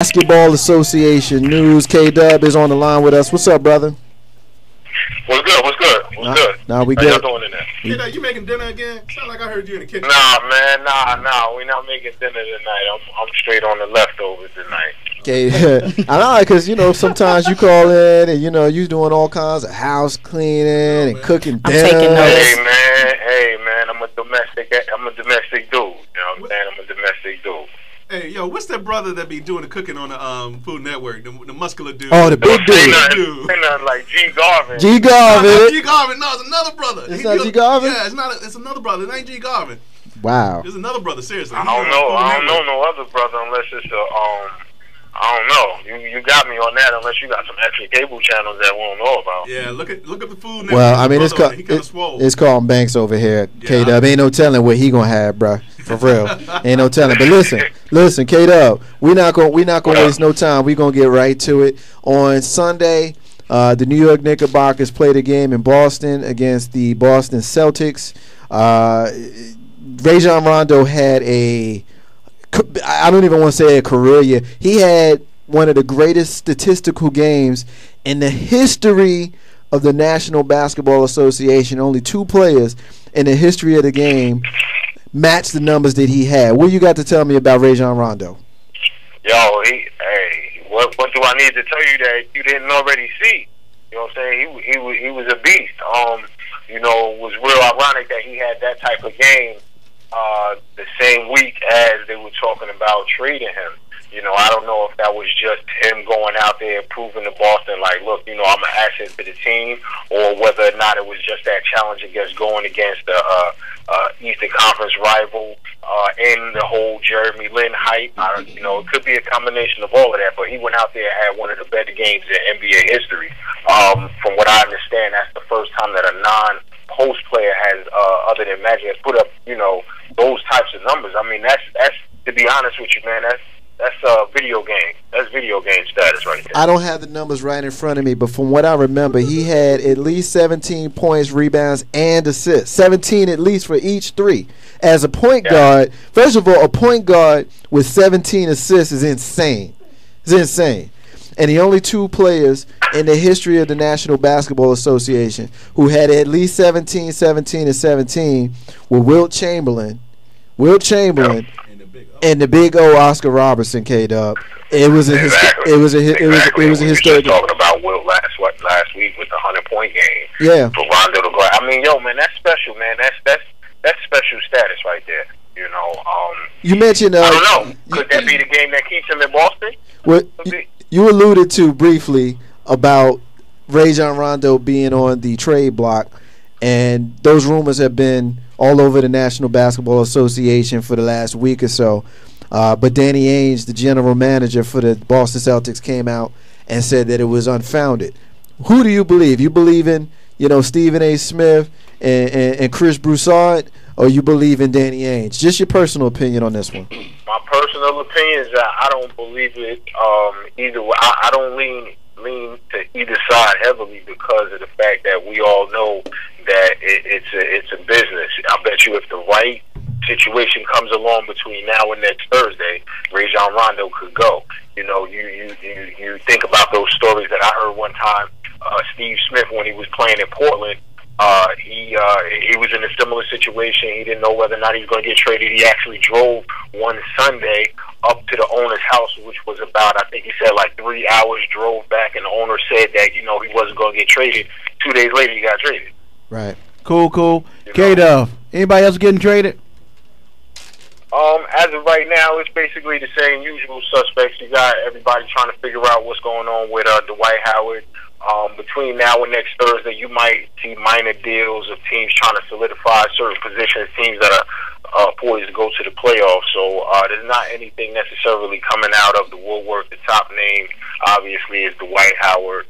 Basketball Association news. K-Dub is on the line with us. What's up, brother? What's good? What's good? What's good? Nah, we How good. y'all doing in there? You making dinner again? Sound like I heard you in the kitchen. Nah, man, nah. We not making dinner tonight. I'm straight on the leftovers tonight. Okay, I know, because sometimes you call in and you doing all kinds of house cleaning and cooking dinner. I'm taking notes. Hey man, I'm a domestic dude. You know what I'm saying? I'm a domestic dude. Hey, yo, what's that brother that be doing the cooking on the Food Network? The muscular dude. Oh, the big dude. Ain't nothing like G. Garvin. G. Garvin. No, G. Garvin. No, it's another brother. It's not G. Garvin? Yeah, it's another brother. It ain't G. Garvin. Wow. There's another brother. Seriously. I don't know no other brother unless it's I don't know. You got me on that unless you got some extra cable channels that we don't know about. Yeah, look at the Food Network. Well, I mean, it's called Banks over here. Yeah, K-Dub, ain't no telling what he gonna have, bro. For real, ain't no telling. But listen, K-Dub, we not gonna waste no time. We gonna get right to it. On Sunday, the New York Knickerbockers played a game in Boston against the Boston Celtics. Rajon Rondo had I don't even want to say a career year. He had one of the greatest statistical games in the history of the National Basketball Association. Only two players in the history of the game matched the numbers that he had. What you got to tell me about Rajon Rondo? Yo, what do I need to tell you that you didn't already see? You know what I'm saying? He was a beast. It was real ironic that he had that type of game the same week as they were talking about trading him. I don't know if that was just him going out there proving to Boston, like, look, I'm an asset to the team, or whether or not it was just that challenge against going against the Eastern Conference rival and the whole Jeremy Lin hype. It could be a combination of all of that, but he went out there and had one of the better games in NBA history. From what I understand, that's the first time that a non-post player has, other than Magic, has put up, those types of numbers. I mean, that's to be honest with you, man, that's video game. That's video game status right there. I don't have the numbers right in front of me, but from what I remember, he had at least 17 points, rebounds, and assists. 17 at least for each three. As a point guard, first of all, a point guard with 17 assists is insane. It's insane. And the only two players in the history of the National Basketball Association who had at least 17, 17, and 17 were Wilt Chamberlain, and the big O Oscar Robertson. K-Dub. It was a exactly. It was a historic. We were talking about Wilt last week with the 100-point game. Yeah. For Rondo to go. I mean, yo, man, that's special, man. That's special status right there. You mentioned. I don't know. Could that be the game that keeps him in Boston? Well, you alluded to briefly about Rajon Rondo being on the trade block, and those rumors have been all over the National Basketball Association for the last week or so. But Danny Ainge, the general manager for the Boston Celtics, came out and said that it was unfounded. Who do you believe? You believe in, Stephen A. Smith and Chris Broussard, or you believe in Danny Ainge? Just your personal opinion on this one. My personal opinion is that I don't believe it either way. I don't lean to either side heavily because of the fact that we all know that it's a business. I bet you if the right situation comes along between now and next Thursday, Rajon Rondo could go. You think about those stories that I heard one time. Steve Smith, when he was playing in Portland, he was in a similar situation. He didn't know whether or not he was going to get traded. He actually drove one Sunday up to the owner's house, which was about, I think he said, like 3 hours, drove back, and the owner said that, he wasn't going to get traded. 2 days later, he got traded. Right. Cool. K-Dub, anybody else getting traded? As of right now, it's basically the same usual suspects. You got everybody trying to figure out what's going on with Dwight Howard. Between now and next Thursday, you might see minor deals of teams trying to solidify certain positions, teams that are poised to go to the playoffs. So there's not anything necessarily coming out of the woodwork. The top name, obviously, is Dwight Howard.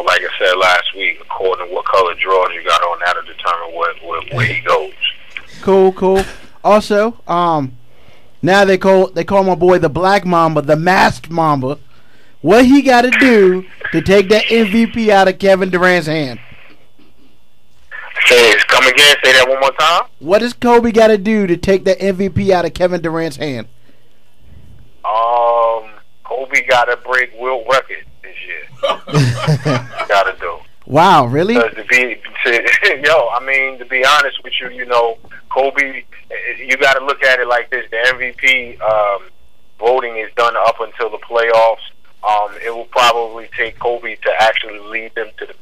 Like I said last week, according to what color draws you got on, that'll determine where he goes. Cool. Also, now they call my boy the Black Mamba, the Masked Mamba. What he got to do to take that MVP out of Kevin Durant's hand? Come again. Say that one more time. What does Kobe got to do to take that MVP out of Kevin Durant's hand? Kobe got to break Wilt record this year. Got to do. Wow, really? To be honest with you, Kobe, you got to look at it like this. The MVP voting is done up until the playoffs. It will probably take Kobe to actually lead them to the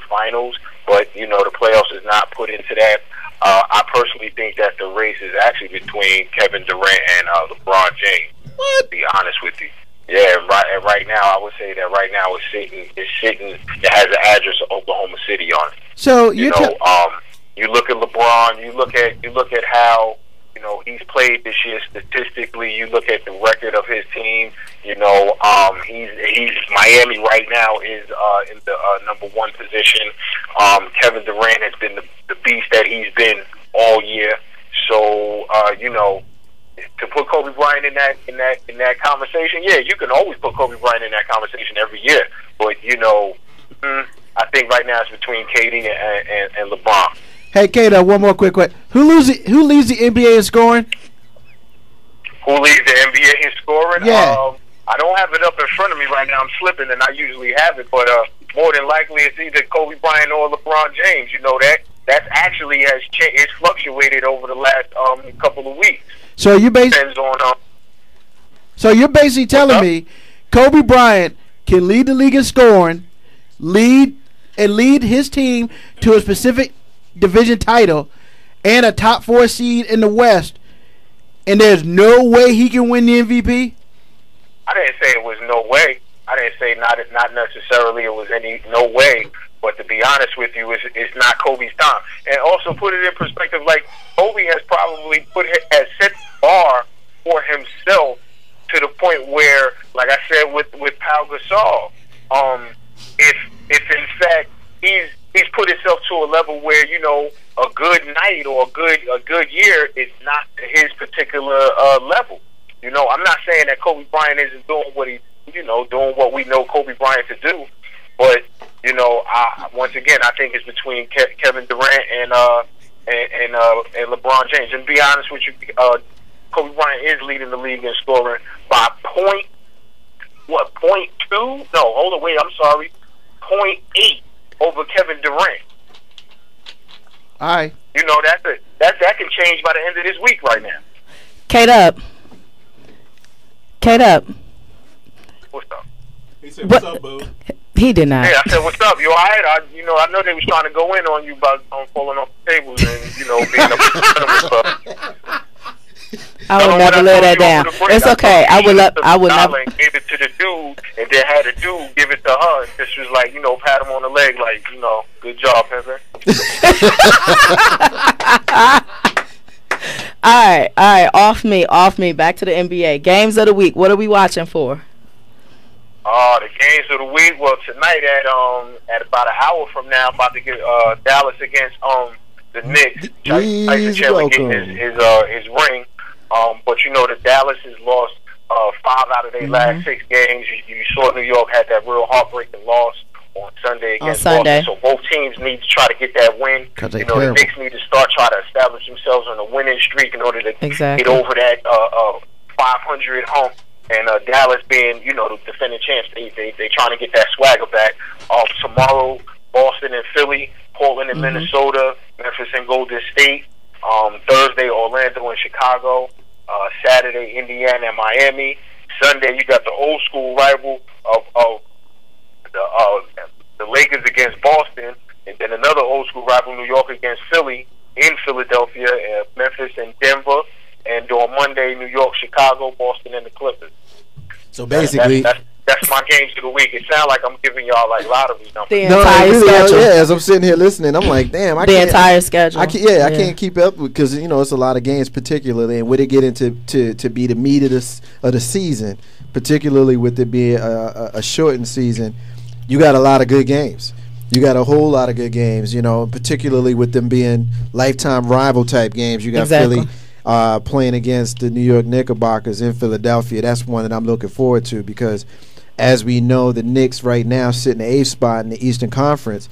finals, but the playoffs is not put into that. I personally think that the race is actually between Kevin Durant and LeBron James. What? To be honest with you. Yeah, right now I would say that right now it's sitting. It has the address of Oklahoma City on it. So you look at LeBron. You look at how he's played this year statistically. You look at the record of his team. He's Miami right now is in the number one position. Kevin Durant has been the beast that he's been all year. So to put Kobe Bryant in that conversation, yeah, you can always put Kobe Bryant in that conversation every year. But I think right now it's between KD and LeBron. Hey, Kato, one more quick question. Who leads the NBA in scoring? Who leads the NBA in scoring? Yeah. I don't have it up in front of me right now. I'm slipping, and I usually have it. But more than likely, it's either Kobe Bryant or LeBron James. That actually has changed. It's fluctuated over the last couple of weeks. So you depends on. So you're basically telling me Kobe Bryant can lead the league in scoring, lead his team to a specific division title and a top 4 seed in the West, and there's no way he can win the MVP? I didn't say it was no way. I didn't say not necessarily it was no way. But to be honest with you, it's not Kobe's time. And also put it in perspective, like Kobe has probably has set the bar for himself to the point where, like I said with Pau Gasol, if in fact he's put himself to a level where a good night or a good year is not his particular level. I'm not saying that Kobe Bryant isn't doing what doing what we know Kobe Bryant to do, but once again, I think it's between Kevin Durant and LeBron James. And to be honest with you, Kobe Bryant is leading the league in scoring by 0.2? No, hold on, wait, I'm sorry, 0.8 over Kevin Durant. All right. That can change by the end of this week right now. K-Dub. What's up? He said, "What's up, boo?" He did not. Yeah, I said, "What's up? You all right?" I know they was trying to go in on you about falling off the tables and being up and stuff. I would never let that down. It's okay. I would never. Gave it to the dude, and then had the dude give it to her, and just was like, pat him on the leg, like, good job, Pepper. All right. Off me. Back to the NBA. Games of the week. What are we watching for? The games of the week. Well, tonight at about an hour from now, I'm about to get Dallas against the Knicks. Tyson Chandler getting his ring. But the Dallas has lost 5 out of their last 6 games. You saw New York had that real heartbreaking loss on Sunday against Boston. So both teams need to try to get that win. The Knicks need to start trying to establish themselves on a winning streak in order to get over that 500 hump. And Dallas being, the defending champs, they trying to get that swagger back. Tomorrow, Boston and Philly, Portland and Minnesota, Memphis and Golden State. Thursday, Orlando and Chicago. Saturday, Indiana and Miami. Sunday, you got the old school rival of the Lakers against Boston, and then another old school rival, New York against Philly in Philadelphia, Memphis and Denver. And on Monday, New York, Chicago, Boston, and the Clippers. So basically, that's my games of the week. It sounds like I'm giving y'all like lottery numbers. The entire schedule. Yeah, as I'm sitting here listening, I'm like, damn, I can't. Entire schedule. I can't keep up because it's a lot of games, particularly, and when it get into to be the meat of the season, particularly with it being a shortened season, you got a lot of good games. You got a whole lot of good games, particularly with them being lifetime rival type games. You got Philly playing against the New York Knickerbockers in Philadelphia. That's one that I'm looking forward to because, as we know, the Knicks right now sit in the 8th spot in the Eastern Conference,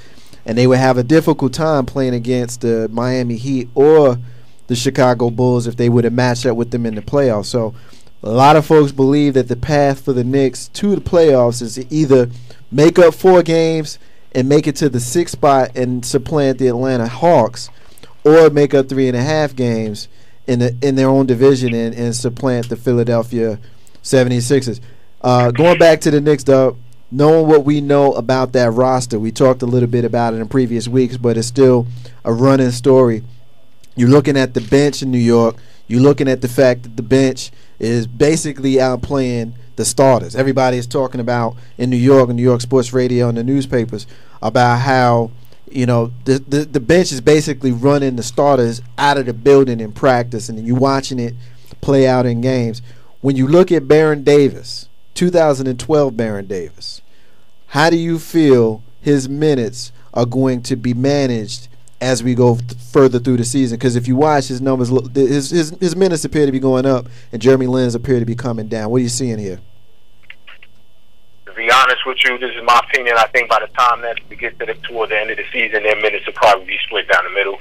and they would have a difficult time playing against the Miami Heat or the Chicago Bulls if they would have matched up with them in the playoffs. So A lot of folks believe that the path for the Knicks to the playoffs is to either make up 4 games and make it to the 6th spot and supplant the Atlanta Hawks, or make up 3.5 games in their own division and supplant the Philadelphia 76ers. Going back to the Knicks, though, knowing what we know about that roster, we talked a little bit about it in previous weeks, but it's still a running story. You're looking at the bench in New York. You're looking at the fact that the bench is basically outplaying the starters. Everybody is talking about in New York and New York sports radio and the newspapers about how, you know, the bench is basically running the starters out of the building in practice, and you're watching it play out in games. When you look at Baron Davis, 2012 Baron Davis, how do you feel his minutes are going to be managed as we go further through the season? Because if you watch his numbers, his minutes appear to be going up, and Jeremy Lin's appear to be coming down. What are you seeing here? To be honest with you, this is my opinion. I think by the time that we get toward the end of the season, their minutes will probably be split down the middle.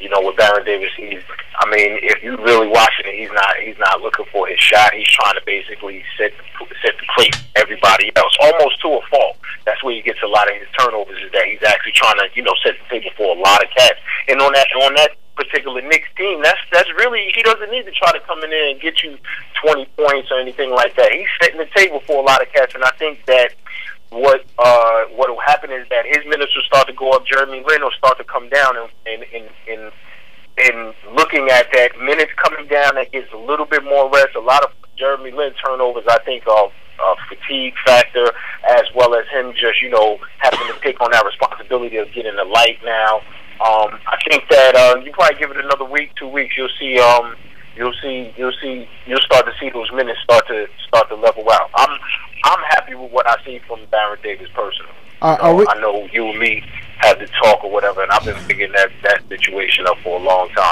You know, with Baron Davis, if you really watching it, he's not looking for his shot. He's trying to basically set the plate for everybody else, almost to a fault. That's where he gets a lot of his turnovers, is that he's actually trying to, you know, set the table for a lot of cats. And on that particular Knicks team, that's really, he doesn't need to try to come in there and get you 20 points or anything like that. He's setting the table for a lot of cats, and I think that what will happen is that his minutes will start to go up. Jeremy Lin will start to come down, and looking at that, minutes coming down, that gives a little bit more rest. A lot of Jeremy Lin turnovers, I think, are fatigue factor, as well as him just, you know, having to take on that responsibility of getting the light now. I think that you probably give it another week, 2 weeks, you'll start to see those minutes start to level out. I'm happy with what I see from Baron Davis personally. I know you and me had to talk or whatever, and I've been picking that situation up for a long time.